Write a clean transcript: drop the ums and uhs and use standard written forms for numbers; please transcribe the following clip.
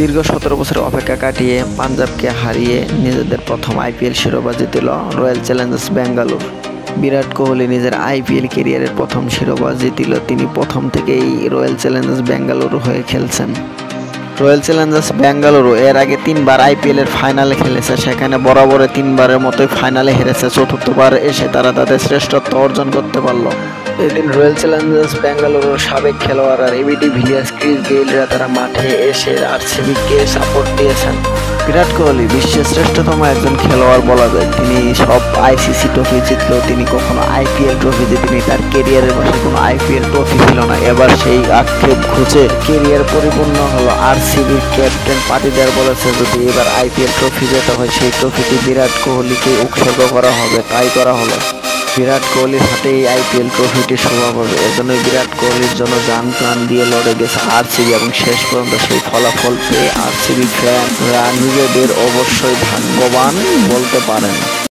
দীর্ঘ 17 বছরের অপেক্ষা কাটিয়ে পাঞ্জাবকে হারিয়ে নিজেদের প্রথম আইপিএল শিরোপা জিতল রয়্যাল চ্যালেঞ্জার্স ব্যাঙ্গালোর। বিরাট কোহলি নিজের আইপিএল ক্যারিয়ারের প্রথম শিরোপা জিতল। তিনি প্রথম থেকেই রয়্যাল চ্যালেঞ্জার্স ব্যাঙ্গালোর হয়ে খেলছেন। রয়্যাল চ্যালেঞ্জার্স ব্যাঙ্গালুরু এর আগে 3বার আইপিএলের ফাইনালে খেলেছে, সেখানে বরাবরে 3বারের মতোই ফাইনালে হেরেছে। চতুর্থবার এসে তারা তাদের শ্রেষ্ঠত্ব অর্জন করতে পারল। এদিন রয়্যাল চ্যালেঞ্জার্স ব্যাঙ্গালুরুর সাবেক খেলোয়াড় আর এবিডি ভিলিয়ার্স, ক্রিস গেইলরা তারা মাঠে এসে আরসিবিকে সাপোর্ট দিয়েছেন। বিরাট কোহলি বিশ্বের শ্রেষ্ঠতম একজন খেলোয়াড় বলা যায়। তিনি সব আইসিসি ট্রফি জিতলেও তিনি কখনো আইপিএল ট্রফি জিতেনি। তার কেরিয়ারের পাশে কোনো আইপিএল ট্রফি ছিল না। এবার সেই আক্ষেপ ঘুচে কেরিয়ার পরিপূর্ণ হলো। আরসিবির ক্যাপ্টেন পাটিদার বলেছে, যদি এবার আইপিএল ট্রফি জেতা হয় সেই ট্রফিটি বিরাট কোহলিকে উৎসর্গ করা হবে। তাই করা হলো। বিরাট কোহলির হাতে এই আইপিএল ট্রফিটি শোভা পাবে। এজন্যই বিরাট কোহলির জন্য জান প্রাণ দিয়ে লড়ে গেছে আরসিবি এবং শেষ পর্যন্ত সেই ফলাফল পেয়ে আরসিবি ফ্যানরা নিজেদের অবশ্যই ভাগ্যবান বলতে পারেন।